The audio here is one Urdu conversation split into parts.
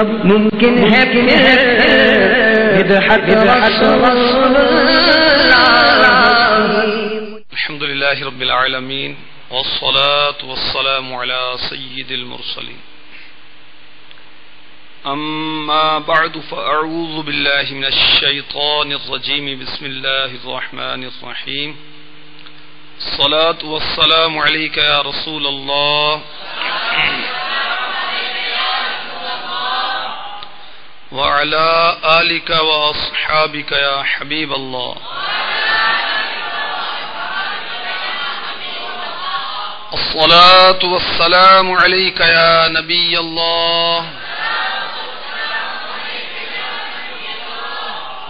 اب ممکن ہے بدعت رسول الحمد للہ رب العالمین والصلاة والسلام على سید المرسلین اما بعد فاعوذ باللہ من الشیطان الرجیم بسم اللہ الرحمن الرحیم الصلاة والسلام علیک یا رسول اللہ وعلى آلك وأصحابك يا حبيب الله الصلاة والسلام عليك يا نبي الله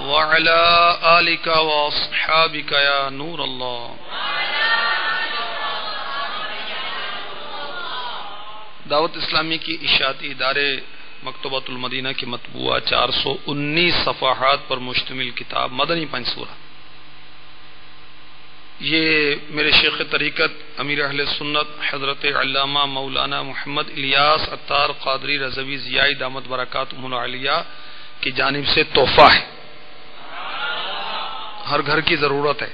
وعلى آلك وأصحابك يا نور الله دعوت اسلامی کی اشاعتی ادارے مکتبۃ المدینہ کی مطبوعہ 419 صفحات پر مشتمل کتاب مدنی پنج سورہ، یہ میرے شیخ طریقت امیر اہل سنت حضرت علامہ مولانا محمد الیاس عطار قادری رضوی ضیائی دامت برکاتہم العالیہ کی جانب سے تحفہ ہے، ہر گھر کی ضرورت ہے۔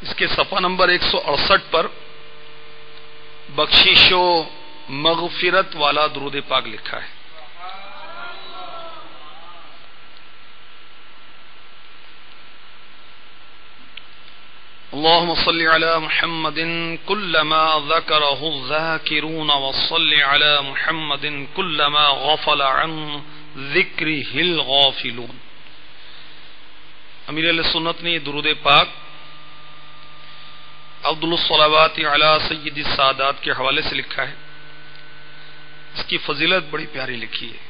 اس کے صفحہ نمبر 168 پر بخشش و مغفرت والا درود پاک لکھا ہے۔ اللهم صل على محمد كلما ذكره الذاكرون وصل على محمد كلما غفل عن ذكره الغافلون۔ امیر اہل سنت نے یہ درود پاک افضل الصلوات علی سید السادات کے حوالے سے لکھا ہے۔ اس کی فضیلت بڑی پیاری لکھی ہے۔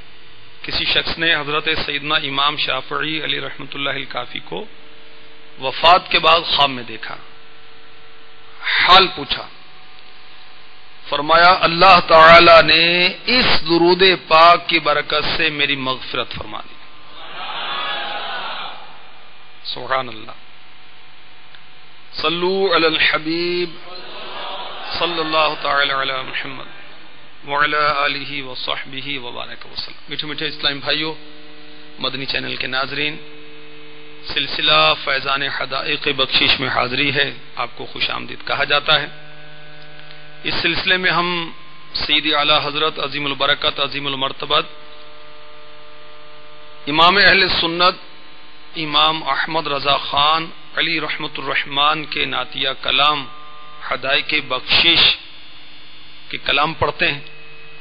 کسی شخص نے حضرت سیدنا امام شافعی علی رحمۃ اللہ الکافی کو وفات کے بعد خواب میں دیکھا، حال پوچھا، فرمایا اللہ تعالی نے اس درود پاک کی برکت سے میری مغفرت فرما دی۔ سبحان اللہ۔ صلو علی الحبیب صلی اللہ تعالی علی محمد وعلی آلہ وصحبہ وبارک وسلم۔ میٹھے میٹھے اسلام بھائیوں، مدنی چینل کے ناظرین، سلسلہ فیضان حدائق بخشش میں حاضری ہے، آپ کو خوش آمدید کہا جاتا ہے۔ اس سلسلے میں ہم سیدی اعلی حضرت عظیم البرکت عظیم المرتبت امام اہل سنت امام احمد رضا خان علی رحمت الرحمان کے نعتیہ کلام حدائق بخشش کے کلام پڑھتے ہیں،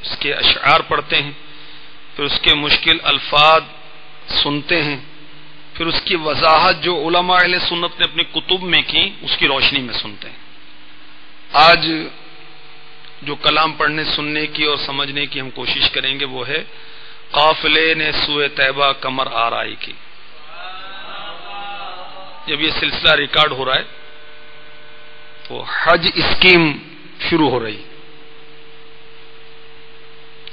اس کے اشعار پڑھتے ہیں، پھر اس کے مشکل الفاظ سنتے ہیں، پھر اس کی وضاحت جو علماء اہل سنت نے اپنی کتب میں کی اس کی روشنی میں سنتے ہیں۔ آج جو کلام پڑھنے سننے کی اور سمجھنے کی ہم کوشش کریں گے وہ ہے قافلے نے سوئے طیبہ کمر آرائی کی۔ جب یہ سلسلہ ریکارڈ ہو رہا ہے تو حج اسکیم شروع ہو رہی،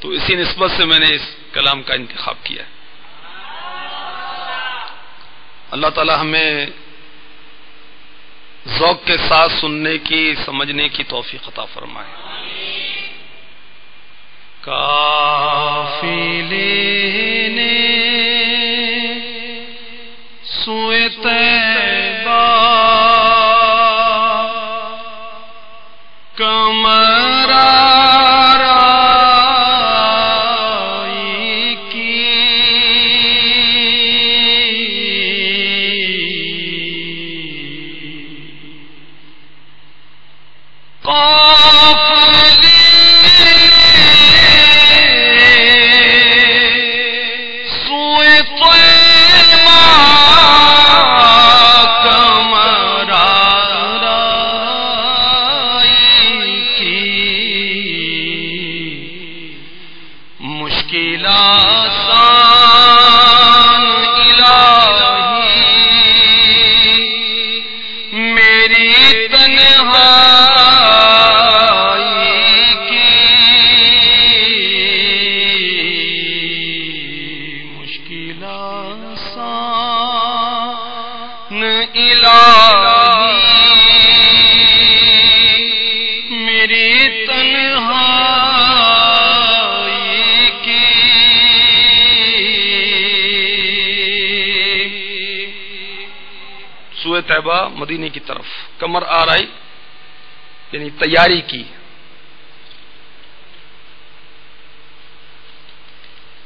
تو اسی نسبت سے میں نے اس کلام کا انتخاب کیا ہے۔ اللہ تعالی ہمیں ذوق کے ساتھ سننے کی سمجھنے کی توفیق عطا فرمائے۔ قافلے نے سوئے طیبہ کمر آرائی کی، قافلے سوئے طیبہ میری تنہائی کی غزوہ طیبہ مدینے کی طرف کمر آرائی یعنی تیاری کی.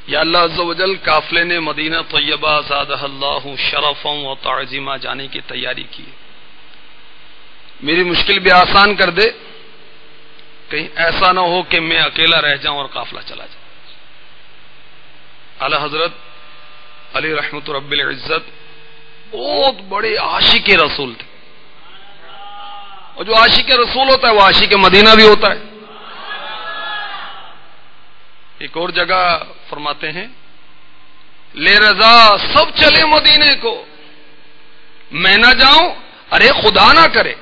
یا اللہ عز و جل قافلے نے مدینہ طیبہ زادہ اللہ شرفا و تعظیما جانے کی تیاری کی. میری مشکل بھی آسان کر دے, کہیں ایسا نہ ہو کہ میں اکیلا رہ جاؤں اور قافلہ چلا جائے. اعلی حضرت علی رحمت رب العزت بہت بڑے عاشق رسول تھے, اور جو عاشق رسول ہوتا ہے وہ عاشق مدینہ بھی ہوتا ہے. ایک اور جگہ فرماتے ہیں لے رضا سب چلے مدینے کو, میں نہ جاؤں ارے خدا نہ کرے.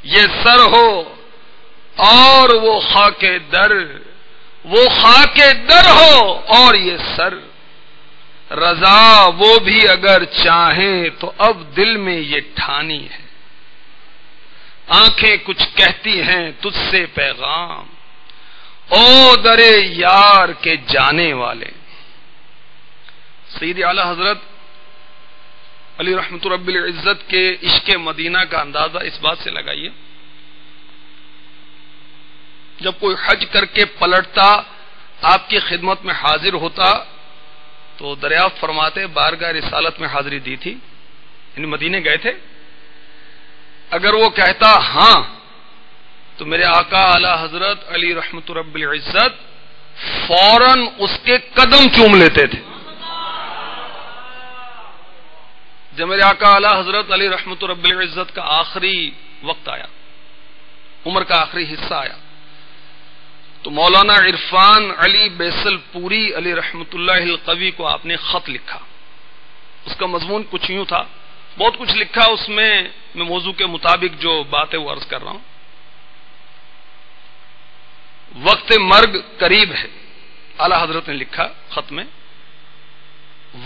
یہ سر ہو اور وہ خاک در, وہ خاک در ہو اور یہ سر. رضا وہ بھی اگر چاہیں تو اب دل میں یہ ٹھانی ہے, آنکھیں کچھ کہتی ہیں تجھ سے پیغام, او درے یار کے جانے والے. سید اعلی حضرت علی رحمت رب العزت کے عشق مدینہ کا اندازہ اس بات سے لگائیے, جب کوئی حج کر کے پلٹتا آپ کی خدمت میں حاضر ہوتا تو دریافت فرماتے بارگاہ رسالت میں حاضری دی تھی, یعنی مدینے گئے تھے. اگر وہ کہتا ہاں تو میرے آقا اعلی حضرت علی رحمت رب العزت فوراً اس کے قدم چوم لیتے تھے. جب میرے آقا اعلی حضرت علی رحمت رب العزت کا آخری وقت آیا, عمر کا آخری حصہ آیا, تو مولانا عرفان علی بیسل پوری علی رحمت اللہ القوی کو آپ نے خط لکھا. اس کا مضمون کچھ یوں تھا, بہت کچھ لکھا اس میں موضوع کے مطابق جو بات ہے وہ عرض کر رہا ہوں. وقت مرگ قریب ہے, اعلی حضرت نے لکھا خط میں,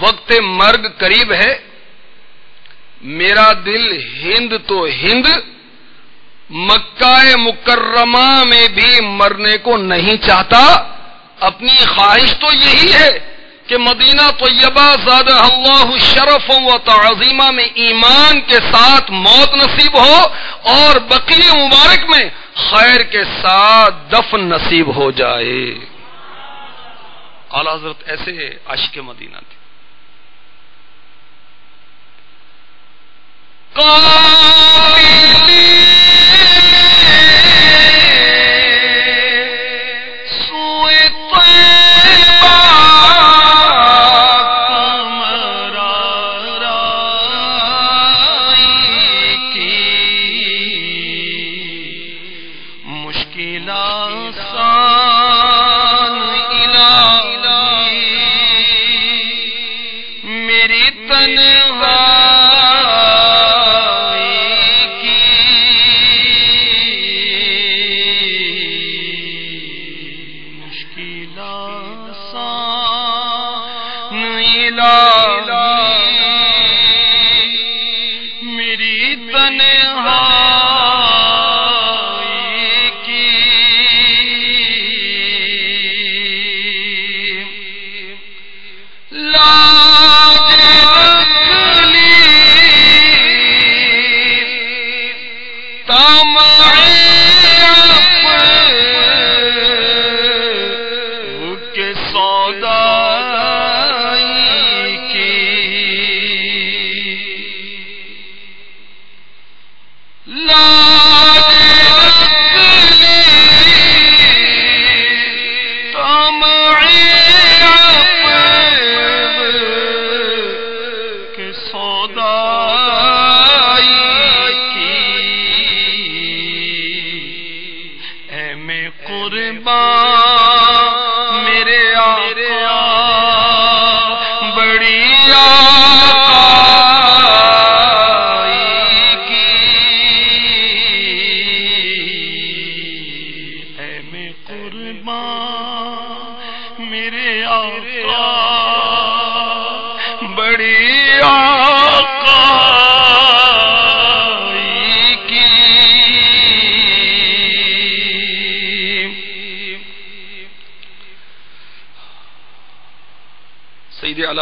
وقت مرگ قریب ہے, میرا دل ہند تو ہند, مکہ مکرمہ میں بھی مرنے کو نہیں چاہتا. اپنی خواہش تو یہی ہے کہ مدینہ طیبہ زادہ اللہ شرف و تعظیمہ میں ایمان کے ساتھ موت نصیب ہو, اور بقیہ مبارک میں خیر کے ساتھ دفن نصیب ہو جائے. اعلی حضرت ایسے عاشق مدینہ تھے.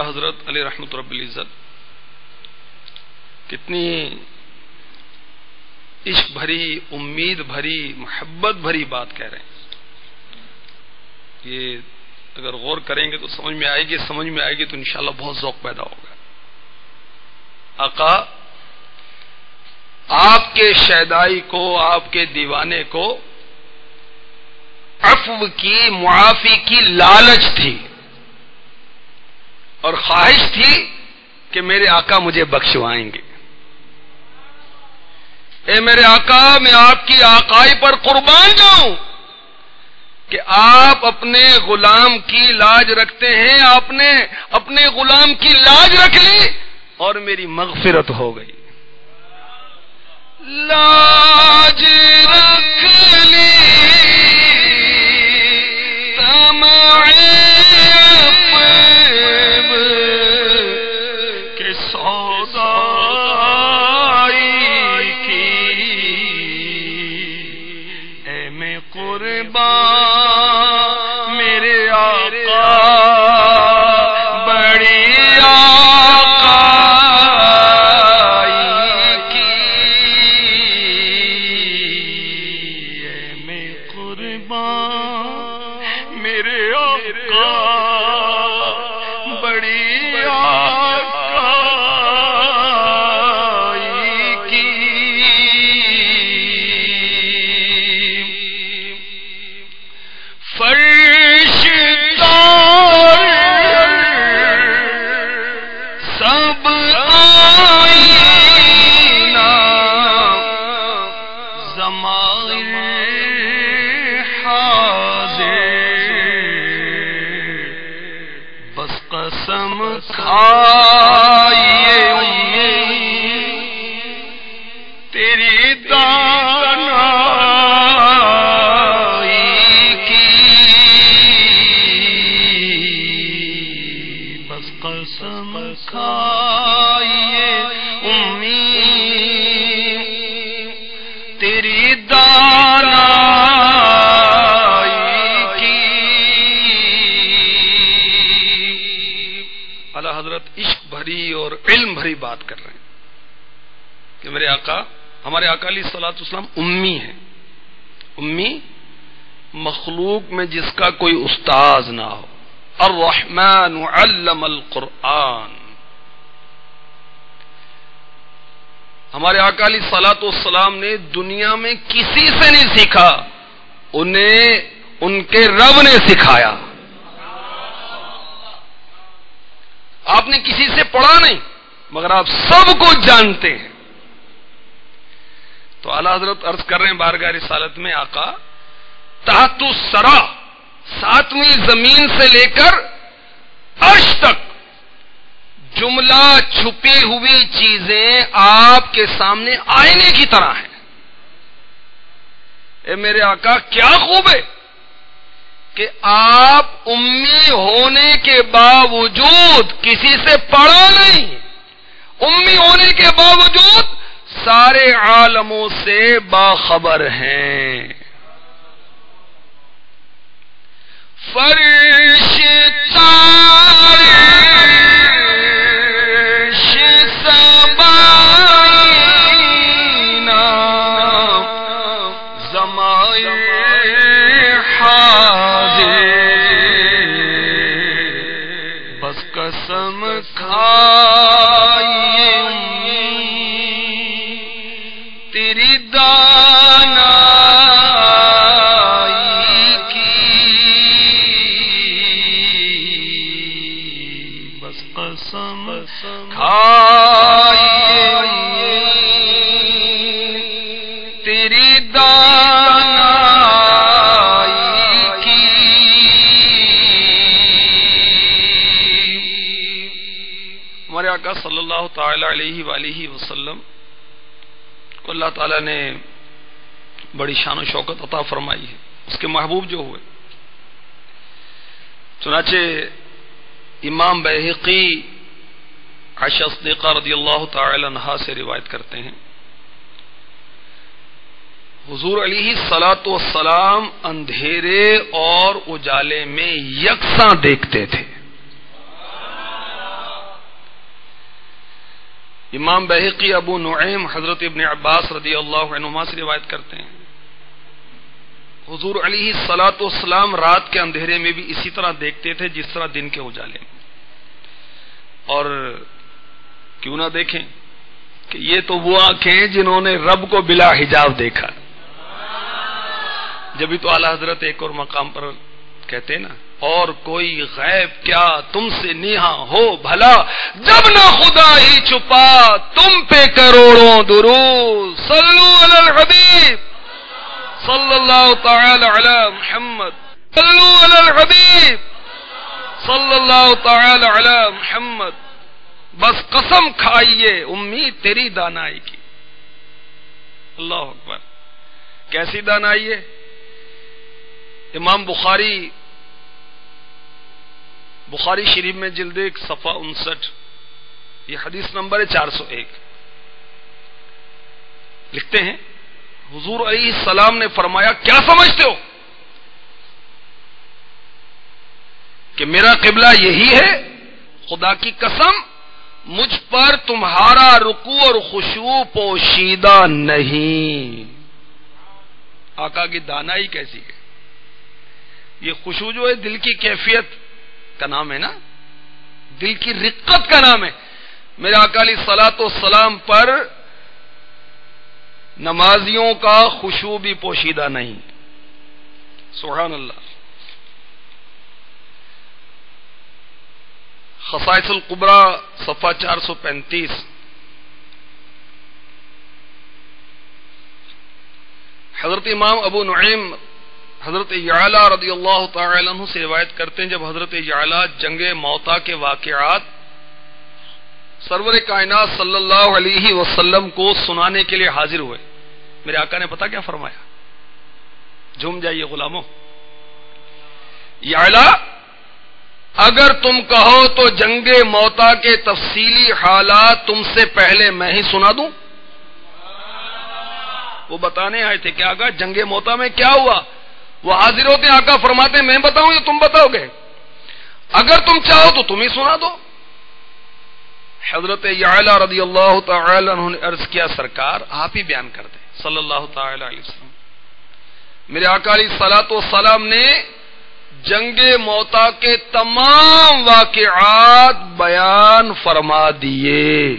حضرت علی رحمت رب العزت کتنی عشق بھری، امید بھری، محبت بھری بات کہہ رہے ہیں. یہ اگر غور کریں گے تو سمجھ میں آئے گی تو انشاءاللہ بہت ذوق پیدا ہوگا. آقا آپ کے شیدائی کو، آپ کے دیوانے کو عفو کی، معافی کی لالچ تھی اور خواہش تھی کہ میرے آقا مجھے بخشوائیں گے. اے میرے آقا، میں آپ کی آقائی پر قربان جاؤں کہ آپ اپنے غلام کی لاج رکھتے ہیں. آپ نے اپنے غلام کی لاج رکھ لی اور میری مغفرت ہو گئی. لاج رکھ لی کے سودائی کی، اے میں قربان میرے آقا بڑی آقائی کی، اے میں قربان میرے آقا بڑی آقائی کی. فرش تار سب آئینہ زمائر بس قسم کھائیے تیری دانائی کی، بس قسم کھائیے امی تیری دانائی کی. اعلی حضرت عشق بھری اور علم بھری بات کر رہے ہیں کہ میرے آقا، ہمارے آقا علیہ الصلوۃ والسلام امی ہیں. امی مخلوق میں جس کا کوئی استاذ نہ ہو. الرحمن علم القرآن. ہمارے آقا علیہ الصلوۃ والسلام نے دنیا میں کسی سے نہیں سیکھا، انہیں ان کے رب نے سکھایا. آپ نے کسی سے پڑھا نہیں مگر آپ سب کو جانتے ہیں. تو اعلیٰ حضرت عرض کر رہے ہیں بارگاہ رسالت میں، آقا تحت الثری، ساتویں زمین سے لے کر عرش تک جملہ چھپی ہوئی چیزیں آپ کے سامنے آئینے کی طرح ہیں. اے میرے آقا کیا خوب ہے کہ آپ امی ہونے کے باوجود کسی سے پڑھا نہیں، امی ہونے کے باوجود سارے عالموں سے باخبر ہیں. فرشتہ قسم کھائیے تیری دانائی کی، بس قسم کھائیے تیری دانائی کی. ہمارے آقا صلی اللہ تعالی علیہ وآلہ وسلم کو اللہ تعالیٰ نے بڑی شان و شوکت عطا فرمائی ہے. اس کے محبوب جو ہوئے، چنانچہ امام بیہقی عائشہ صدیقہ رضی اللہ تعالی عنہا سے روایت کرتے ہیں، حضور علیہ الصلاۃ والسلام اندھیرے اور اجالے میں یکساں دیکھتے تھے. امام بہقی ابو نعیم حضرت ابن عباس رضی اللہ عنہما سے روایت کرتے ہیں حضور علیہ الصلوۃ والسلام رات کے اندھیرے میں بھی اسی طرح دیکھتے تھے جس طرح دن کے اجالے میں. اور کیوں نہ دیکھیں کہ یہ تو وہ آنکھیں ہیں جنہوں نے رب کو بلا حجاب دیکھا. جبھی تو اعلی حضرت ایک اور مقام پر کہتے ہیں نا اور کوئی غیب کیا تم سے نیہا ہو بھلا جب نہ خدا ہی چھپا تم پہ کروڑوں درود صلو علی الحبیب صلی اللہ تعالی علی محمد صلو علی الحبیب صلی اللہ تعالی علی محمد. بس قسم کھائیے امید تیری دانائی کی. اللہ اکبر. کیسی دانائی ہے؟ امام بخاری شریف میں جلد 1 صفحہ 59 یہ حدیث نمبر ہے 401 لکھتے ہیں حضور علیہ السلام نے فرمایا کیا سمجھتے ہو کہ میرا قبلہ یہی ہے؟ خدا کی قسم مجھ پر تمہارا رکوع اور خشوع پوشیدہ نہیں. آقا کی دانائی کیسی ہے. یہ خشوع جو ہے دل کی کیفیت کا نام ہے نا, دل کی رقت کا نام ہے. میرے آقا علیہ الصلوۃ والسلام پر نمازیوں کا خشوع بھی پوشیدہ نہیں. سبحان اللہ. خصائص القبریٰ صفحہ 435 حضرت امام ابو نعیم حضرت یعلا رضی اللہ تعالی عنہ سے روایت کرتے ہیں جب حضرت یعلا جنگ موتا کے واقعات سرور کائنات صلی اللہ علیہ وسلم کو سنانے کے لیے حاضر ہوئے, میرے آقا نے پتہ کیا فرمایا؟ جھوم جائیے غلاموں. یعلا اگر تم کہو تو جنگ موتا کے تفصیلی حالات تم سے پہلے میں ہی سنا دوں. وہ بتانے آئے تھے کہ آقا جنگ موتا میں کیا ہوا. وہ حاضر ہوتے ہیں, آقا فرماتے ہیں میں بتاؤں یا تم بتاؤ گے؟ اگر تم چاہو تو تم ہی سنا دو. حضرت یعلا رضی اللہ تعالی عنہ نے عرض کیا سرکار آپ ہی بیان کر دیں صلی اللہ تعالی علیہ وسلم. میرے آقا علیہ الصلوۃ والسلام نے جنگ موتا کے تمام واقعات بیان فرما دیے.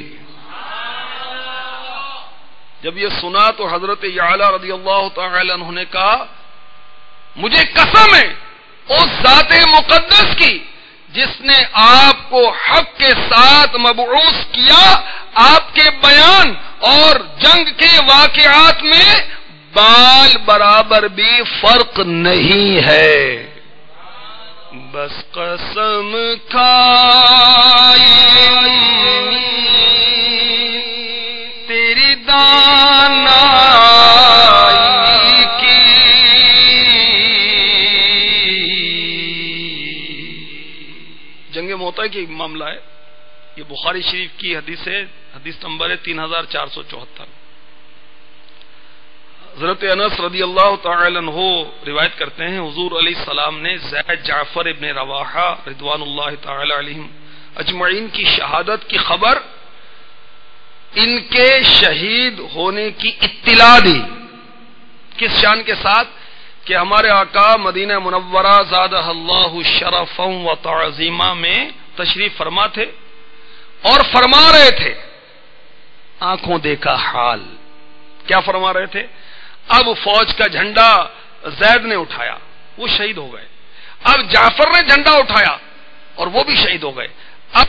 جب یہ سنا تو حضرت یعلا رضی اللہ تعالی عنہ نے کہا مجھے قسم ہے اس ذات مقدس کی جس نے آپ کو حق کے ساتھ مبعوث کیا, آپ کے بیان اور جنگ کے واقعات میں بال برابر بھی فرق نہیں ہے. بس قسم کھائی تیری دانائی کی. جنگ موتا کی معاملہ ہے, یہ بخاری شریف کی حدیث ہے, حدیث نمبر ہے 3474. حضرت انس رضی اللہ تعالی عنہ روایت کرتے ہیں حضور علیہ السلام نے زید جعفر ابن رواحہ رضوان اللہ تعالی علیہم اجمعین کی شہادت کی خبر ان کے شہید ہونے کی اطلاع دی. کس شان کے ساتھ کہ ہمارے آقا مدینہ منورہ زادہ اللہ شرفا و تعظیما میں تشریف فرما تھے اور فرما رہے تھے آنکھوں دیکھا حال. کیا فرما رہے تھے؟ اب فوج کا جھنڈا زید نے اٹھایا, وہ شہید ہو گئے. اب جعفر نے جھنڈا اٹھایا اور وہ بھی شہید ہو گئے. اب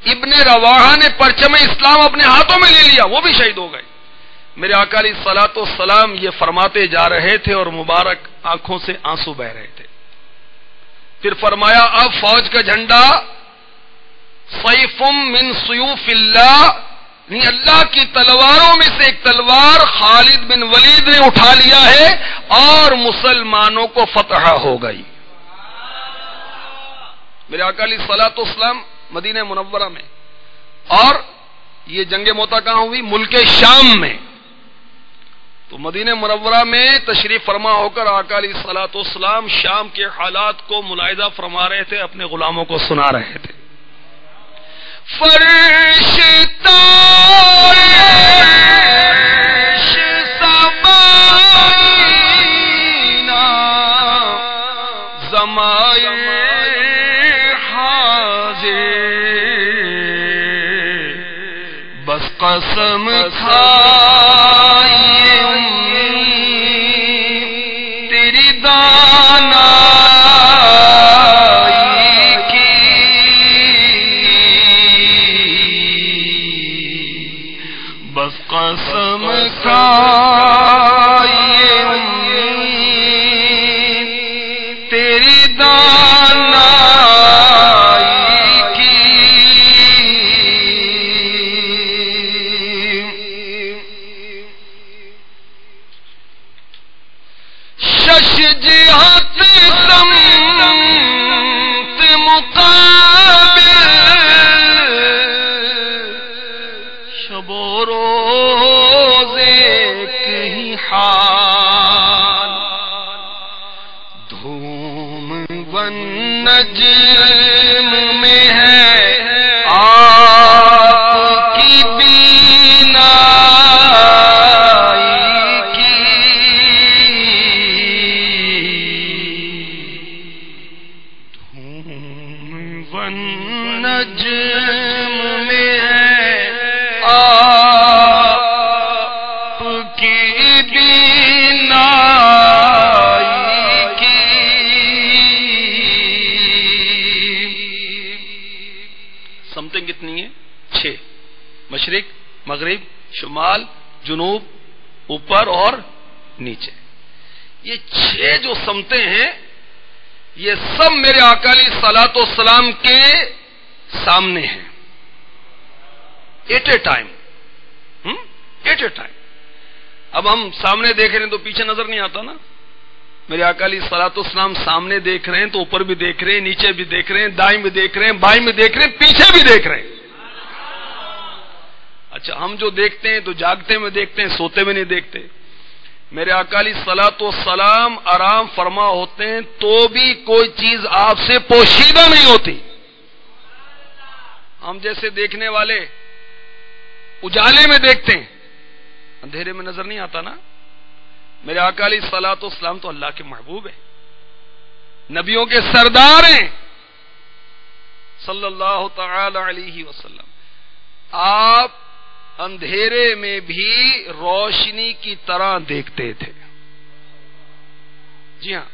ابن رواحہ نے پرچم اسلام اپنے ہاتھوں میں لے لیا, وہ بھی شہید ہو گئے. میرے آقا علیہ الصلوۃ والسلام یہ فرماتے جا رہے تھے اور مبارک آنکھوں سے آنسو بہ رہے تھے. پھر فرمایا اب فوج کا جھنڈا سیف من سیوف اللہ, نہیں اللہ کی تلواروں میں سے ایک تلوار خالد بن ولید نے اٹھا لیا ہے اور مسلمانوں کو فتح ہو گئی. میرے آقا علیہ الصلوۃ والسلام مدینہ منورہ میں, اور یہ جنگ موتا کہاں ہوئی؟ ملک شام میں. تو مدینہ منورہ میں تشریف فرما ہو کر آقا علیہ الصلوۃ والسلام شام کے حالات کو ملاحظہ فرما رہے تھے, اپنے غلاموں کو سنا رہے تھے. فرشتہ قسم کھائیے تیری دانائی کی، بس قسم کھائیے تیری دانائی کی، جہت سمت مقابل شب و روز ایک ہی حال، دھوم ون نجم میں ہے آپ کی نجم میں ہے آپ کی بینائی کی، سمتیں کتنی ہیں؟ 6، مشرق، مغرب، شمال، جنوب، اوپر اور نیچے۔ یہ 6 جو سمتیں ہیں یہ سب میرے آقا علیہ الصلوۃ والسلام کے سامنے ہیں، ایٹ اے ٹائم۔ اب ہم سامنے دیکھ رہے ہیں تو پیچھے نظر نہیں آتا نا۔ میرے آقا علیہ الصلوۃ والسلام سامنے دیکھ رہے ہیں تو اوپر بھی دیکھ رہے ہیں، نیچے بھی دیکھ رہے ہیں، دائیں بھی دیکھ رہے ہیں، بائیں بھی دیکھ رہے ہیں، پیچھے بھی دیکھ رہے ہیں۔ اچھا، ہم جو دیکھتے ہیں تو جاگتے میں دیکھتے ہیں، سوتے میں نہیں دیکھتے۔ میرے آقا علیہ الصلوۃ والسلام آرام فرما ہوتے ہیں تو بھی کوئی چیز آپ سے پوشیدہ نہیں ہوتی۔ ہم جیسے دیکھنے والے اجالے میں دیکھتے ہیں، اندھیرے میں نظر نہیں آتا نا۔ میرے آقا علیہ الصلوۃ والسلام تو اللہ کے محبوب ہیں، نبیوں کے سردار ہیں صلی اللہ تعالی علیہ وسلم۔ آپ اندھیرے میں بھی روشنی کی طرح دیکھتے تھے۔ جی ہاں،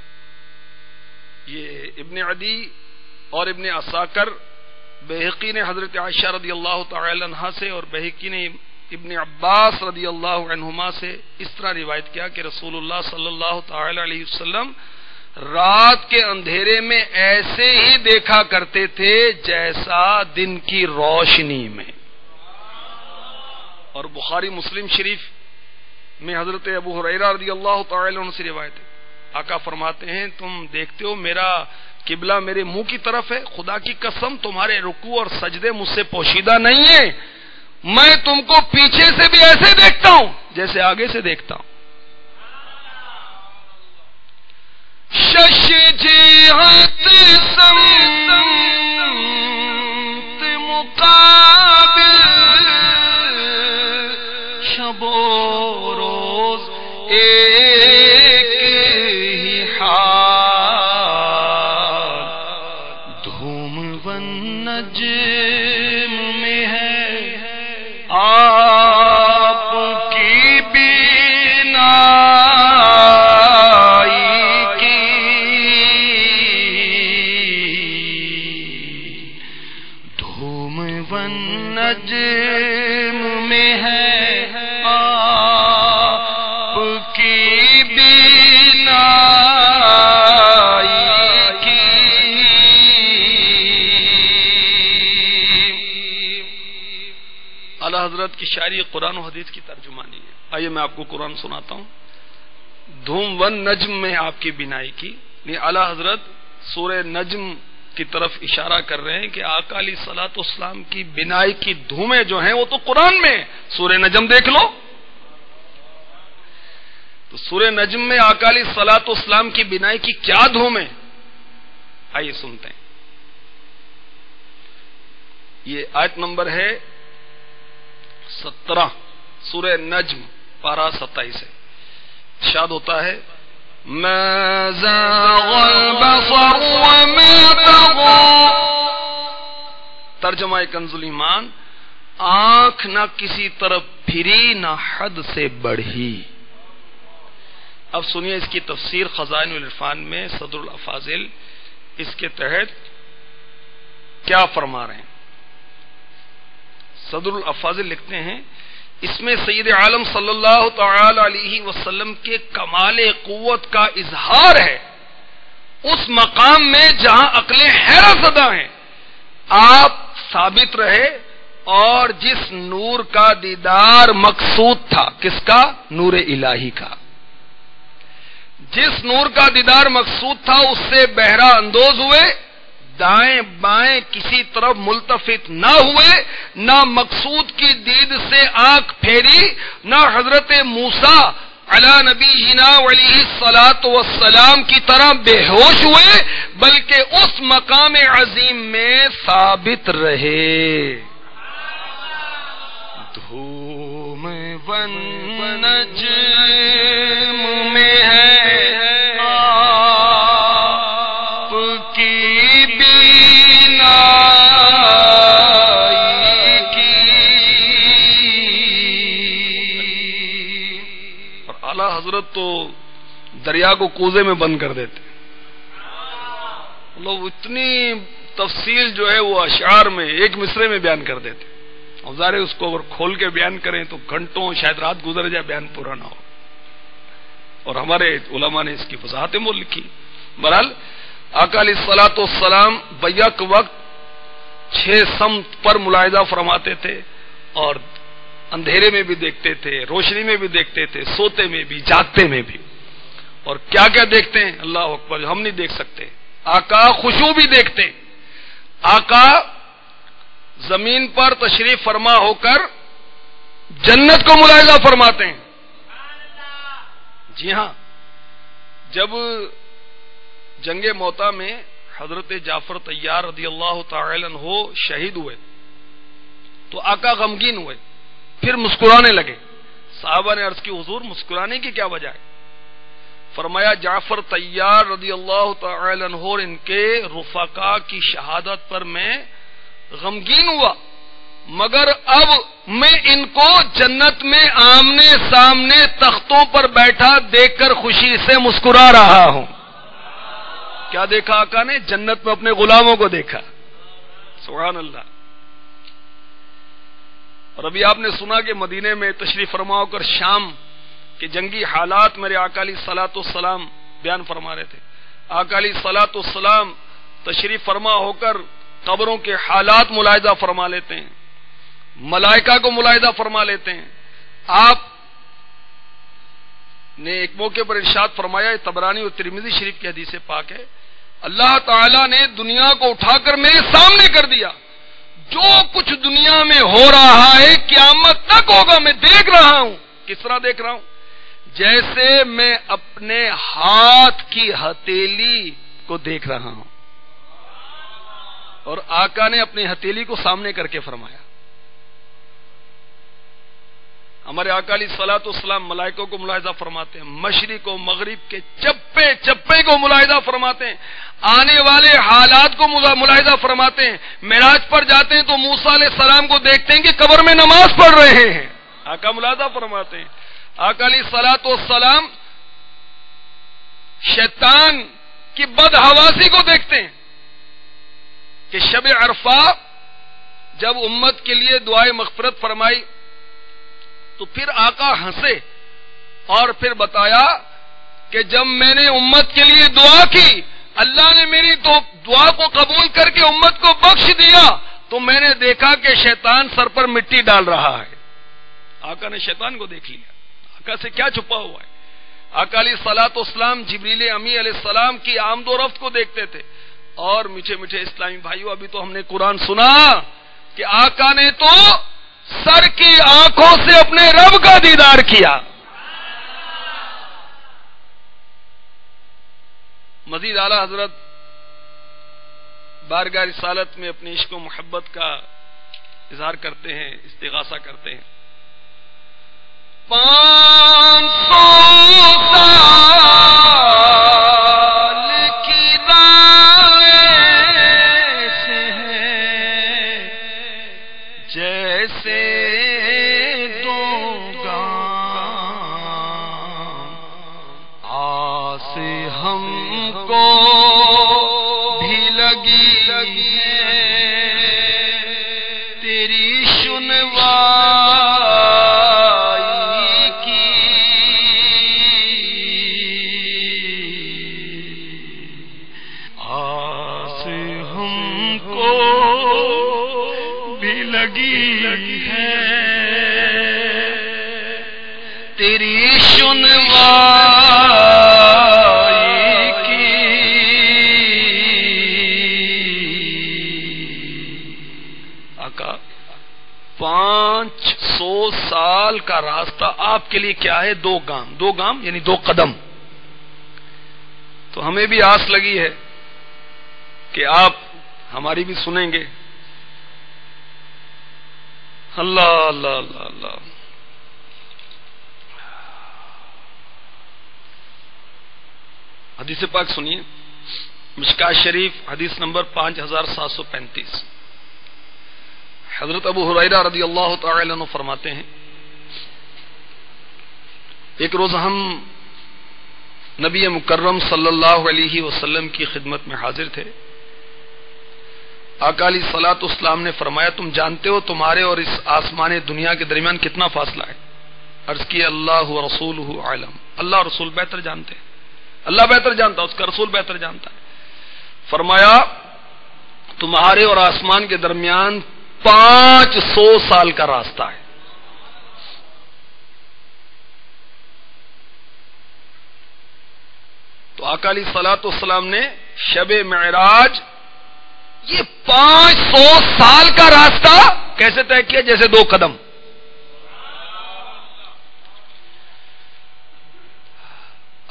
یہ ابن عدی اور ابن عساکر، بہقی نے حضرت عائشہ رضی اللہ تعالی عنہا سے اور بہقی نے ابن عباس رضی اللہ عنہما سے اس طرح روایت کیا کہ رسول اللہ صلی اللہ تعالی علیہ وسلم رات کے اندھیرے میں ایسے ہی دیکھا کرتے تھے جیسا دن کی روشنی میں۔ اور بخاری مسلم شریف میں حضرت ابو ہریرہ رضی اللہ تعالی عنہ سے روایت ہے، آقا فرماتے ہیں تم دیکھتے ہو میرا قبلہ میرے منہ کی طرف ہے، خدا کی قسم تمہارے رکوع اور سجدے مجھ سے پوشیدہ نہیں ہیں، میں تم کو پیچھے سے بھی ایسے دیکھتا ہوں جیسے آگے سے دیکھتا ہوں۔ شش جہت سمت مقابل شب و روز ایک ہی حال، دھوم ون نجم میں ہے آپ کی بینائی کی، دھوم ون نجم میں ہے حضرت کی شاعری قرآن و حدیث کی ترجمانی ہے۔ آئیے میں آپ کو قرآن سناتا ہوں۔ دھوم ون نجم میں آپ کی بینائی کی، اعلیٰ حضرت سورہ نجم کی طرف اشارہ کر رہے ہیں کہ آقا علیہ الصلوۃ والسلام کی بینائی کی دھومیں جو ہیں وہ تو قرآن میں، سورہ نجم دیکھ لو۔ تو سورہ نجم میں آقا علیہ الصلوۃ والسلام کی بینائی کی کیا دھومیں، آئیے سنتے ہیں۔ یہ آیت نمبر ہے 17 سورہ نجم پارہ 27 ہے، ارشاد ہوتا ہے ما زاغ البصر وما طغى، ترجمہ کنز الایمان، آنکھ نہ کسی طرف پھری نہ حد سے بڑھی۔ اب سنیے اس کی تفسیر خزائن العرفان میں صدر الافاضل اس کے تحت کیا فرما رہے ہیں۔ صدر الافاضل لکھتے ہیں اس میں سید عالم صلی اللہ تعالی علیہ وسلم کے کمال قوت کا اظہار ہے، اس مقام میں جہاں عقلیں حیرت زدہ ہیں آپ ثابت رہے، اور جس نور کا دیدار مقصود تھا، کس کا؟ نور الہی کا، جس نور کا دیدار مقصود تھا اس سے بہرہ اندوز ہوئے، دائیں بائیں کسی طرف ملتفت نہ ہوئے، نہ مقصود کی دید سے آنکھ پھیری، نہ حضرت موسیٰ علی نبینا علیہ الصلاۃ والسلام کی طرح بے ہوش ہوئے، بلکہ اس مقام عظیم میں ثابت رہے۔ دھوم بن نجم میں ہے آپ کی بینائی کی، اور اعلی حضرت تو دریا کو کوزے میں بند کر دیتے، لوگ اتنی تفصیل جو ہے وہ اشعار میں ایک مصرے میں بیان کر دیتے، اور ظاہر اس کو اگر کھول کے بیان کریں تو گھنٹوں شاید رات گزر جائے بیان پورا نہ ہو، اور ہمارے علماء نے اس کی وضاحتیں وہ لکھی۔ بہرحال آقا علیہ الصلوۃ والسلام بیک وقت 6 سمت پر ملاحظہ فرماتے تھے، اور اندھیرے میں بھی دیکھتے تھے، روشنی میں بھی دیکھتے تھے، سوتے میں بھی، جاگتے میں بھی، اور کیا کیا دیکھتے ہیں اللہ اکبر جو ہم نہیں دیکھ سکتے۔ آقا خشوع بھی دیکھتے، آقا زمین پر تشریف فرما ہو کر جنت کو ملاحظہ فرماتے ہیں۔ جی ہاں، جب جنگ موتا میں حضرت جعفر طیار رضی اللہ تعالی عنہ شہید ہوئے تو آقا غمگین ہوئے، پھر مسکرانے لگے۔ صحابہ نے عرض کی حضور مسکرانے کی کیا وجہ ہے؟ فرمایا جعفر طیار رضی اللہ تعالی عنہ اور ان کے رفقا کی شہادت پر میں غمگین ہوا، مگر اب میں ان کو جنت میں آمنے سامنے تختوں پر بیٹھا دیکھ کر خوشی سے مسکرا رہا ہوں۔ کیا دیکھا آقا نے؟ جنت میں اپنے غلاموں کو دیکھا، سبحان اللہ۔ اور ابھی آپ نے سنا کہ مدینے میں تشریف فرما ہو کر شام کے جنگی حالات میرے آقا علیہ الصلوۃ والسلام بیان فرما رہے تھے۔ آقا علیہ الصلوۃ والسلام تشریف فرما ہو کر قبروں کے حالات ملاحظہ فرما لیتے ہیں، ملائکہ کو ملاحظہ فرما لیتے ہیں۔ آپ نے ایک موقع پر ارشاد فرمایا، طبرانی اور ترمذی شریف کی حدیث پاک ہے، اللہ تعالیٰ نے دنیا کو اٹھا کر میرے سامنے کر دیا، جو کچھ دنیا میں ہو رہا ہے قیامت تک ہوگا میں دیکھ رہا ہوں۔ کس طرح دیکھ رہا ہوں؟ جیسے میں اپنے ہاتھ کی ہتھیلی کو دیکھ رہا ہوں۔ اور آقا نے اپنی ہتھیلی کو سامنے کر کے فرمایا۔ ہمارے آقا علیہ الصلوۃ والسلام ملائکوں کو ملاحظہ فرماتے ہیں، مشرق و مغرب کے چپے چپے کو ملاحظہ فرماتے ہیں، آنے والے حالات کو ملاحظہ فرماتے ہیں۔ معراج پر جاتے ہیں تو موسیٰ علیہ السلام کو دیکھتے ہیں کہ قبر میں نماز پڑھ رہے ہیں، آقا ملاحظہ فرماتے ہیں۔ آقا علیہ الصلوۃ والسلام شیطان کی بدحواسی کو دیکھتے ہیں کہ شب عرفہ جب امت کے لیے دعائے مغفرت فرمائی تو پھر آقا ہنسے اور پھر بتایا کہ جب میں نے امت کے لیے دعا کی اللہ نے میری دعا کو قبول کر کے امت کو بخش دیا تو میں نے دیکھا کہ شیطان سر پر مٹی ڈال رہا ہے۔ آقا نے شیطان کو دیکھ لیا، آقا سے کیا چھپا ہوا ہے؟ آقا علیہ الصلوۃ والسلام جبریل امی علیہ السلام کی آمد و رفت کو دیکھتے تھے۔ اور میٹھے میٹھے اسلامی بھائیوں، ابھی تو ہم نے قرآن سنا کہ آقا نے تو سر کی آنکھوں سے اپنے رب کا دیدار کیا۔ مزید اعلی حضرت بارگاہ رسالت میں اپنے عشق و محبت کا اظہار کرتے ہیں، استغاثہ کرتے ہیں۔ 500 سال کی راہ سے ہے جیسے دو گام آس ہم کو بھی لگی ہے تیری سنوائی کی آس ہم کو بھی لگی ہے تیری سنوائی کی آقا 500 سال کا راستہ آپ کے لیے کیا ہے؟ 2 گام. 2 گام یعنی 2 قدم. تو ہمیں بھی آس لگی ہے کہ آپ ہماری بھی سنیں گے. اللہ اللہ اللہ اللہ. حدیث پاک سنیے، مشکاہ شریف حدیث نمبر 5735. حضرت ابو ہریرہ رضی اللہ تعالی عنہ فرماتے ہیں ایک روز ہم نبی مکرم صلی اللہ علیہ وسلم کی خدمت میں حاضر تھے. آقا علیہ الصلوۃ والسلام نے فرمایا تم جانتے ہو تمہارے اور اس آسمان دنیا کے درمیان کتنا فاصلہ ہے؟ عرض کی اللہ و رسولہ عالم. اللہ رسول بہتر جانتے ہیں. اللہ بہتر جانتا ہے، اس کا رسول بہتر جانتا ہے. فرمایا تمہارے اور آسمان کے درمیان 500 سال کا راستہ ہے. تو آقا علیہ الصلوۃ والسلام نے شب معراج یہ 500 سال کا راستہ کیسے طے کیا؟ جیسے 2 قدم.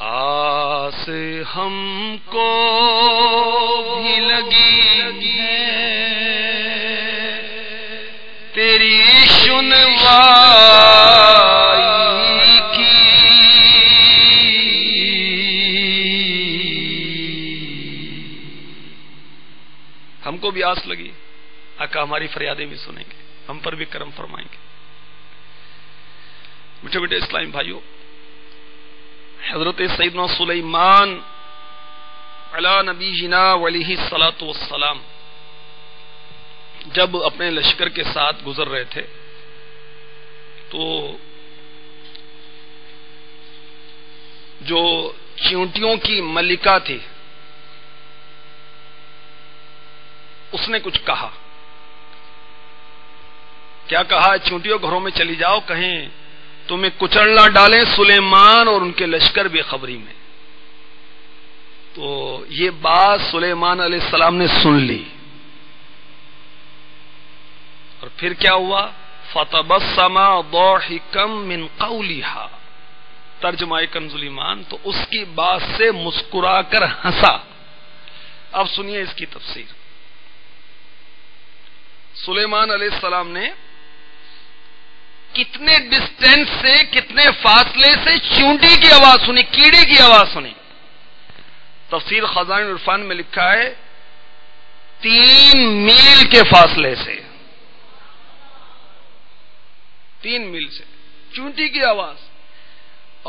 آس ہم کو بھی لگی ہے تیری سنوائی کی ہم کو بھی آس لگی. آقا ہماری فریادیں بھی سنیں گے، ہم پر بھی کرم فرمائیں گے. میٹھے میٹھے اسلامی بھائیوں، حضرت سیدنا سلیمان علی نبینا علیہ الصلوۃ والسلام جب اپنے لشکر کے ساتھ گزر رہے تھے تو جو چیونٹیوں کی ملکہ تھی اس نے کچھ کہا. کیا کہا؟ چیونٹیوں گھروں میں چلی جاؤ، کہیں تمہیں کچل نہ ڈالیں سلیمان اور ان کے لشکر بے خبری میں. تو یہ بات سلیمان علیہ السلام نے سن لی اور پھر کیا ہوا؟ فتبسم ضاحکا من قولها. ترجمہ کنز ایمان، تو اس کی بات سے مسکرا کر ہنسا. اب سنیے اس کی تفسیر. سلیمان علیہ السلام نے کتنے ڈسٹینس سے، کتنے فاصلے سے چونٹی کی آواز سنی، کیڑے کی آواز سنی. تفسیر خزائن عرفان میں لکھا ہے 3 میل کے فاصلے سے، 3 میل سے چونٹی کی آواز.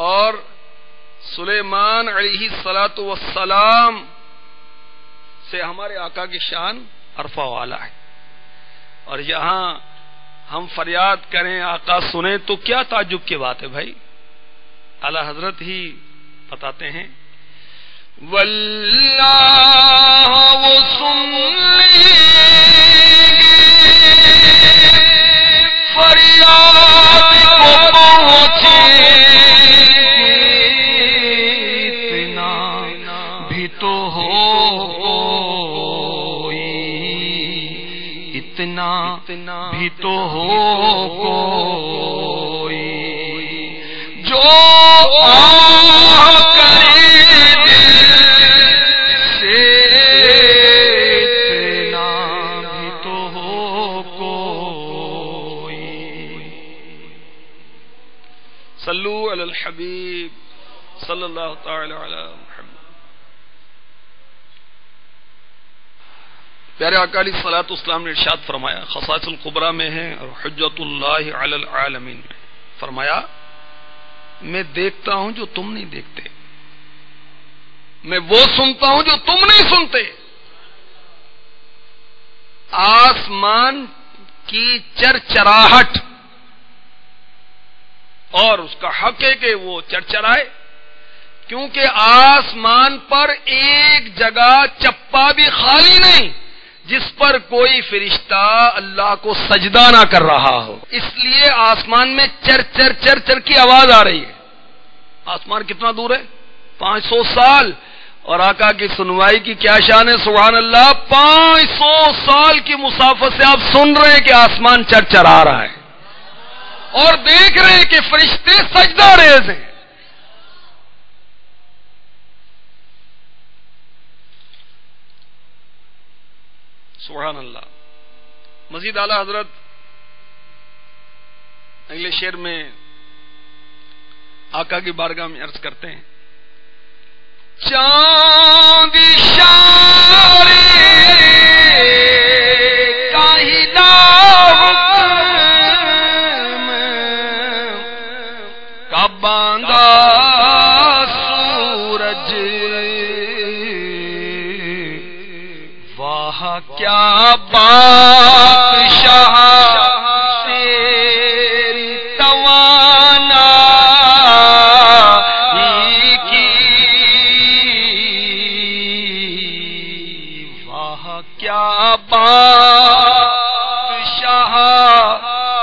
اور سلیمان علیہ الصلوۃ والسلام سے ہمارے آقا کی شان عرفہ والا ہے. اور یہاں ہم فریاد کریں آقا سنیں تو کیا تعجب کی بات ہے بھائی. اعلی حضرت ہی بتاتے ہیں واللہ وہ سن لیں گے فریاد کو پہنچے اتنا بھی تو ہو، اتنا بھی تو ہو کوئی جو کرے دل سے، اتنا بھی تو ہو کوئی. صلو علی الحبیب صلی اللہ تعالی علی محمد. پیارے آقا علیہ الصلوۃ والسلام نے ارشاد فرمایا، خصائص الکبریٰ میں ہے اور حجت اللہ علی العالمین میں، فرمایا میں دیکھتا ہوں جو تم نہیں دیکھتے، میں وہ سنتا ہوں جو تم نہیں سنتے. آسمان کی چرچراہٹ، اور اس کا حق ہے کہ وہ چرچرائے، کیونکہ آسمان پر ایک جگہ چپا بھی خالی نہیں جس پر کوئی فرشتہ اللہ کو سجدہ نہ کر رہا ہو. اس لیے آسمان میں چر چر چر چر کی آواز آ رہی ہے. آسمان کتنا دور ہے؟ 500 سال. اور آقا کی سنوائی کی کیا شان ہے، سبحان اللہ. 500 سال کی مسافت سے آپ سن رہے ہیں کہ آسمان چرچرا رہا ہے، اور دیکھ رہے ہیں کہ فرشتے سجدہ ریز ہیں. سبحان اللہ. مزید اعلی حضرت اگلے شعر میں آقا کی بارگاہ میں عرض کرتے ہیں، چاند اشارے کا حکم کا باندھا سورج، واہ کیا بادشاہ تیری توانائی کی، واہ کیا بادشاہ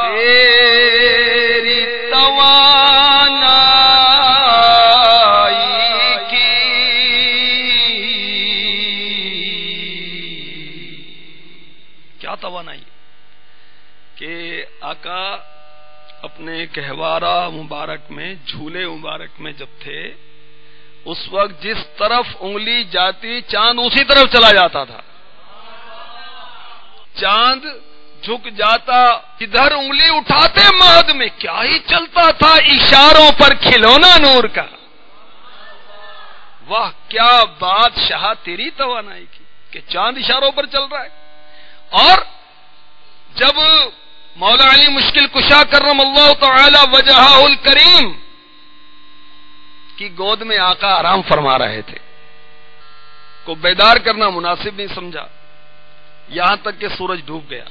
تیری توانائی کی. کیا توانائی کہ آقا اپنے گہوارہ مبارک میں، جھولے مبارک میں جب تھے، اس وقت جس طرف انگلی جاتی چاند اسی طرف چلا جاتا تھا. چاند جھک جاتا، ادھر انگلی اٹھاتے مہد میں کیا ہی چلتا تھا، اشاروں پر کھلونا نور کا. واہ کیا بادشاہ تیری توانائی کی کہ چاند اشاروں پر چل رہا ہے. اور جب مولا علی مشکل کشا کرم اللہ تعالی وجہہ الکریم کی گود میں آقا آرام فرما رہے تھے، کو بیدار کرنا مناسب نہیں سمجھا، یہاں تک کہ سورج ڈوب گیا.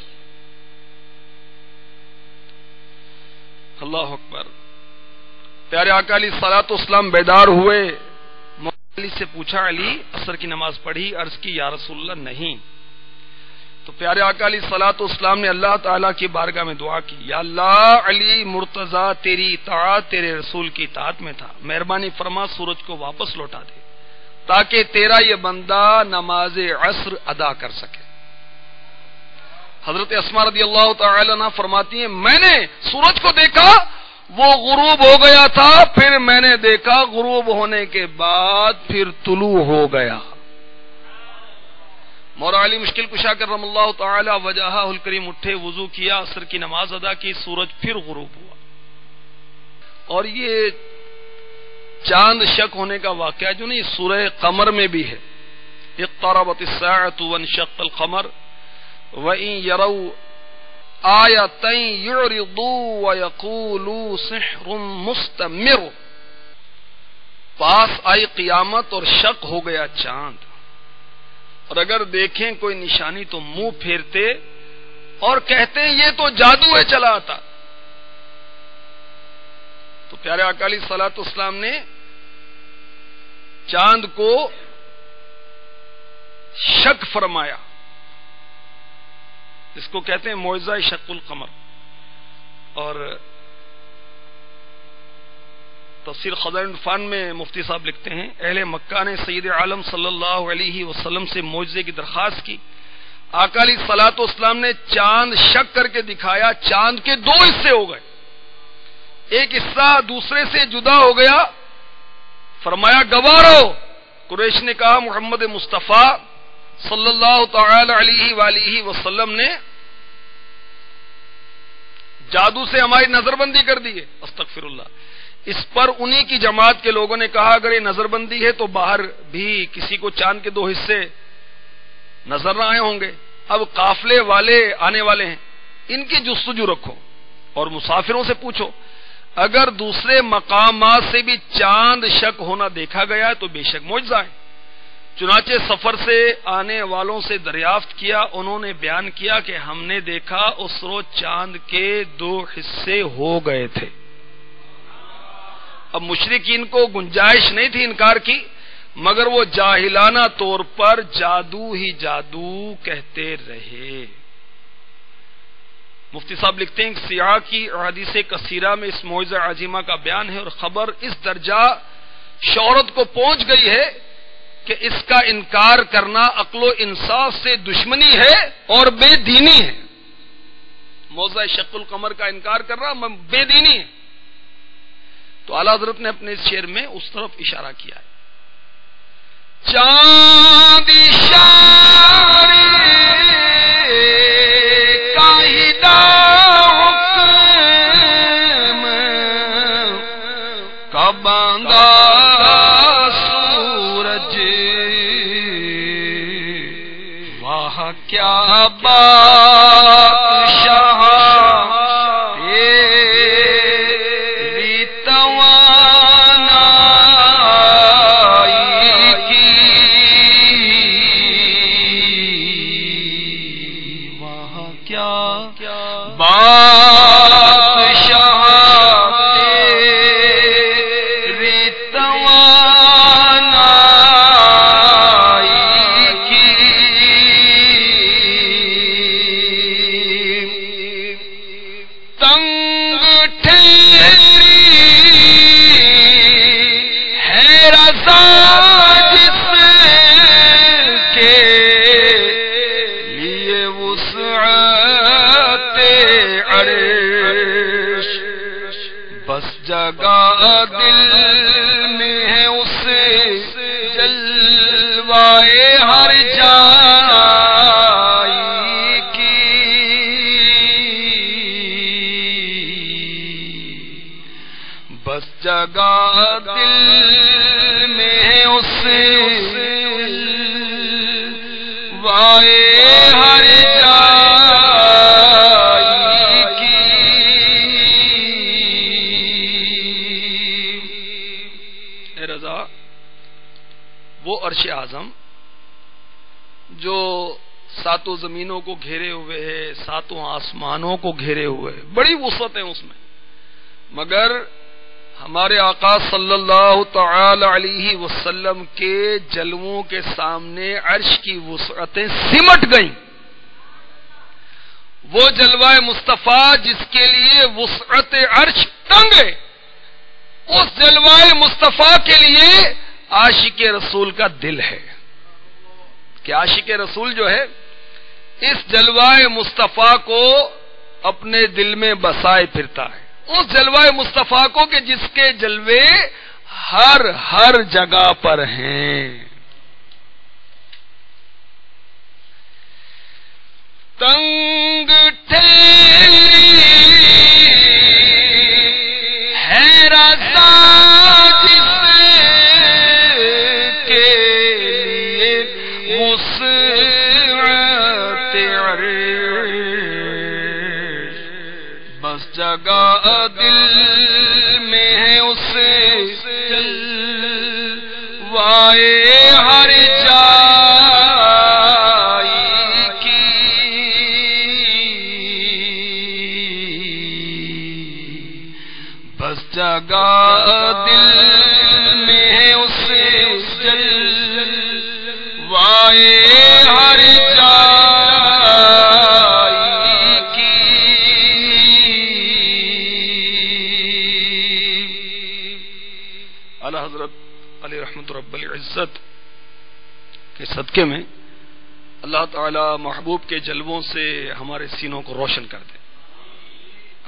اللہ اکبر. پیارے آقا علیہ الصلوۃ والسلام بیدار ہوئے، مولا علی سے پوچھا، علی عصر کی نماز پڑھی؟ عرض کی یا رسول اللہ نہیں. تو پیارے آقا علیہ الصلوۃ والسلام نے اللہ تعالیٰ کی بارگاہ میں دعا کی، یا اللہ علی مرتضیٰ تیری اطاعت تیرے رسول کی اطاعت میں تھا، مہربانی فرما سورج کو واپس لوٹا دے تاکہ تیرا یہ بندہ نماز عصر ادا کر سکے. حضرت اسماء رضی اللہ تعالی عنہ فرماتی ہیں، میں نے سورج کو دیکھا وہ غروب ہو گیا تھا، پھر میں نے دیکھا غروب ہونے کے بعد پھر طلوع ہو گیا. مولا علی مشکل کشا کرم اللہ تعالی وجہہ الکریم اٹھے، وضو کیا، عصر کی نماز ادا کی، سورج پھر غروب ہوا. اور یہ چاند شک ہونے کا واقعہ جو نہیں سورہ قمر میں بھی ہے، اقتربت الساعۃ وانشق القمر وَإِن يَرَوْا آیَةً يُعْرِضُوا وَيَقُولُوا سِحْرٌ مُسْتَمِرٌ. پاس آئی قیامت اور شک ہو گیا چاند، اور اگر دیکھیں کوئی نشانی تو منہ پھیرتے اور کہتے ہیں یہ تو جادو ہے چلا آتا. تو پیارے آقا علیہ الصلوۃ والسلام نے چاند کو شک فرمایا، اس کو کہتے ہیں معجزہ شق القمر. اور تفسیر خزائن العرفان میں مفتی صاحب لکھتے ہیں، اہل مکہ نے سید عالم صلی اللہ علیہ وسلم سے معجزے کی درخواست کی. آقا علیہ الصلوۃ والسلام نے چاند شک کر کے دکھایا، چاند کے دو حصے ہو گئے، ایک حصہ دوسرے سے جدا ہو گیا. فرمایا گوارو. قریش نے کہا محمد مصطفیٰ صلی اللہ تعالی علیہ وآلہ وسلم نے جادو سے ہماری نظر بندی کر دی ہے. استغفر اللہ. اس پر انہی کی جماعت کے لوگوں نے کہا اگر یہ نظر بندی ہے تو باہر بھی کسی کو چاند کے 2 حصے نظر نہ آئے ہوں گے. اب قافلے والے آنے والے ہیں، ان کی جستجو رکھو اور مسافروں سے پوچھو، اگر دوسرے مقامات سے بھی چاند شک ہونا دیکھا گیا ہے تو بے شک معجزہ ہے. چنانچہ سفر سے آنے والوں سے دریافت کیا، انہوں نے بیان کیا کہ ہم نے دیکھا اس روز چاند کے 2 حصے ہو گئے تھے. اب مشرکین کو گنجائش نہیں تھی انکار کی، مگر وہ جاہلانہ طور پر جادو ہی جادو کہتے رہے. مفتی صاحب لکھتے ہیں کہ سیاح کی احادیث کثیرہ میں اس معجزہ عظیمہ کا بیان ہے، اور خبر اس درجہ شہرت کو پہنچ گئی ہے کہ اس کا انکار کرنا عقل و انصاف سے دشمنی ہے اور بے دینی ہے. معجزہ شق القمر کا انکار کرنا بے دینی ہے. تو اعلیٰ حضرت نے اپنے اس شعر میں اس طرف اشارہ کیا ہے. چاند اشارے کا حکم کا باندھا سورج، واہ کیا بادشاہ جگہ دل میں ہے اسے جلوائے ہر جائی کی، بس جگہ دل میں ہے اسے جلوائے ہر جائی. وہ عرش اعظم جو 7 زمینوں کو گھیرے ہوئے ہے، 7 آسمانوں کو گھیرے ہوئے ہے، بڑی وسعت ہے اس میں، مگر ہمارے آقا صلی اللہ تعالی علیہ وسلم کے جلووں کے سامنے عرش کی وسعتیں سمٹ گئیں. وہ جلوہ مصطفیٰ جس کے لیے وسعت عرش تنگ ہے، اس جلوہ مصطفیٰ کے لیے عاشق رسول کا دل ہے کہ عاشق رسول جو ہے اس جلوہ مصطفیٰ کو اپنے دل میں بسائے پھرتا ہے، اس جلوہ مصطفیٰ کو کہ جس کے جلوے ہر جگہ پر ہیں. تنگ ٹھیری ہے رضا جس جگہ دل میں ہے اسے جلوائے ہر جائی کی، بس جگہ دل میں ہے اسے جلوائے ہر جائی. حضرت علی رحمت رب العزت کے صدقے میں اللہ تعالی محبوب کے جلووں سے ہمارے سینوں کو روشن کر دے،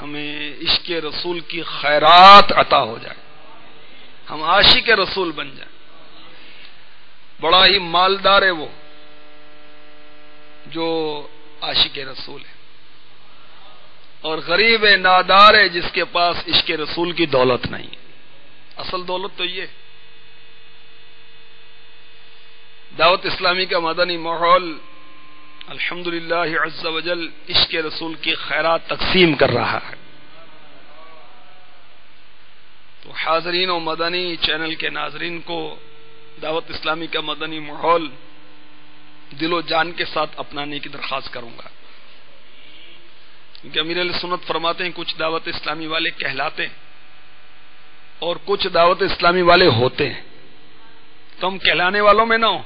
ہمیں عشق رسول کی خیرات عطا ہو جائے، ہم عاشق رسول بن جائیں. بڑا ہی مالدار ہے وہ جو عاشق رسول ہے، اور غریب نادار ہے جس کے پاس عشق رسول کی دولت نہیں ہے. اصل دولت تو یہ دعوت اسلامی کا مدنی ماحول الحمدللہ عز وجل عشق رسول کی خیرات تقسیم کر رہا ہے. تو حاضرین و مدنی چینل کے ناظرین کو دعوت اسلامی کا مدنی ماحول دل و جان کے ساتھ اپنانے کی درخواست کروں گا. کیونکہ امیر اہل سنت فرماتے ہیں کچھ دعوت اسلامی والے کہلاتے ہیں اور کچھ دعوت اسلامی والے ہوتے ہیں. تو ہم کہلانے والوں میں نہ ہو،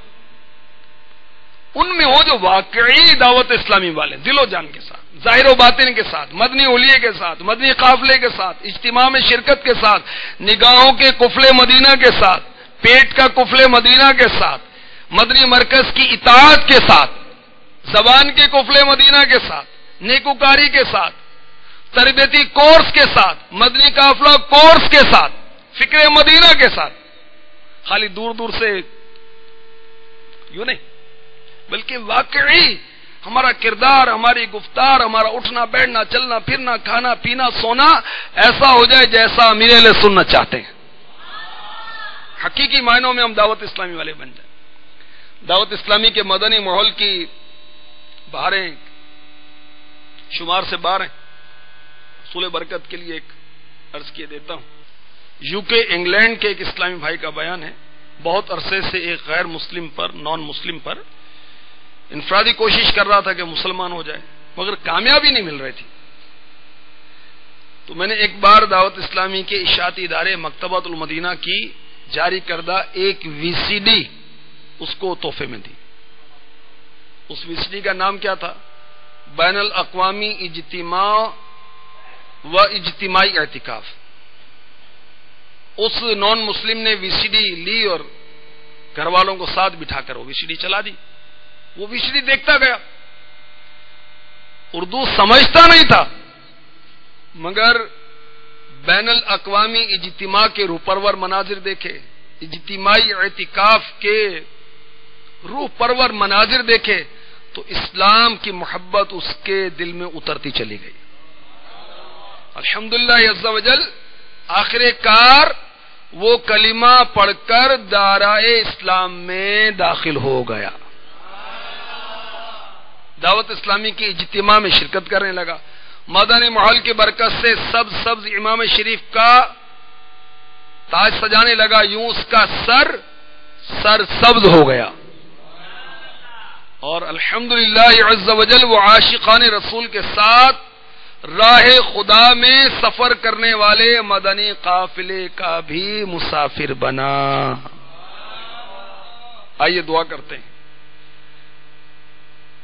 ان میں ہو جو واقعی دعوت اسلامی والے دل و جان کے ساتھ، ظاہر و باطن کے ساتھ، مدنی اولیے کے ساتھ، مدنی قافلے کے ساتھ، اجتماع میں شرکت کے ساتھ، نگاہوں کے قفل مدینہ کے ساتھ، پیٹ کا قفل مدینہ کے ساتھ، مدنی مرکز کی اطاعت کے ساتھ، زبان کے قفل مدینہ کے ساتھ، نیکوکاری کے ساتھ، تربیتی کورس کے ساتھ، مدنی قافلہ کورس کے ساتھ، فکر مدینہ کے ساتھ. خالی دور دور سے یوں نہیں، بلکہ واقعی ہمارا کردار، ہماری گفتار، ہمارا اٹھنا بیٹھنا، چلنا پھرنا، کھانا پینا، سونا ایسا ہو جائے جیسا امیر اہل سنت چاہتے ہیں. حقیقی معنوں میں ہم دعوت اسلامی والے بن جائیں. دعوت اسلامی کے مدنی ماحول کی بہاریں شمار سے باہر ہیں. حصول برکت کے لیے ایک عرض کیے دیتا ہوں. یو کے انگلینڈ کے ایک اسلامی بھائی کا بیان ہے. بہت عرصے سے ایک غیر مسلم پر، نان مسلم پر انفرادی کوشش کر رہا تھا کہ مسلمان ہو جائے، مگر کامیابی نہیں مل رہی تھی. تو میں نے ایک بار دعوت اسلامی کے اشاعتی ادارے مکتبۃ المدینہ کی جاری کردہ ایک VCD اس کو تحفے میں دی. اس VCD کا نام کیا تھا؟ بین الاقوامی اجتماع و اجتماعی اعتکاف. اس نان مسلم نے VCD لی اور گھر والوں کو ساتھ بٹھا کر وہ VCD چلا دی. وہ VCD دیکھتا گیا، اردو سمجھتا نہیں تھا، مگر بین الاقوامی اجتماع کے روح پرور مناظر دیکھے، اجتماعی اعتکاف کے روح پرور مناظر دیکھے تو اسلام کی محبت اس کے دل میں اترتی چلی گئی. الحمدللہ عز وجل آخر کار وہ کلمہ پڑھ کر دائرۂ اسلام میں داخل ہو گیا، دعوت اسلامی کی اجتماع میں شرکت کرنے لگا. مدنی ماحول کی برکت سے سبز امام شریف کا تاج سجانے لگا، یوں اس کا سر سبز ہو گیا. اور الحمدللہ عز وجل وہ عاشقان رسول کے ساتھ راہ خدا میں سفر کرنے والے مدنی قافلے کا بھی مسافر بنا. آئیے دعا کرتے ہیں.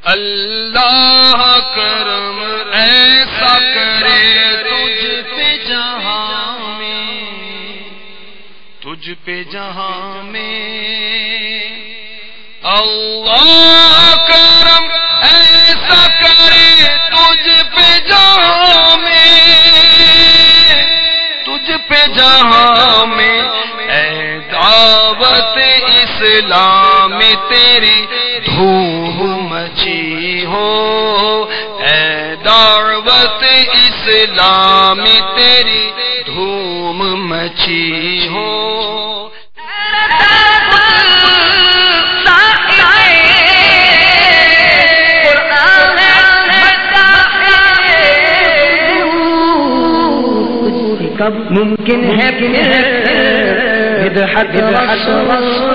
اللہ کرم ایسا کرے تجھ پہ جہاں میں، تجھ پہ جہاں میں. اللہ کرم ایسا کرے تجھ پہ جہاں میں، تجھ پہ جہاں میں. اے دعوت اسلام تیری دھوم مچی ہو، اے دعوت اسلام تیری دھوم مچی ہو. کب ممکن ہے کہ بدعت رسول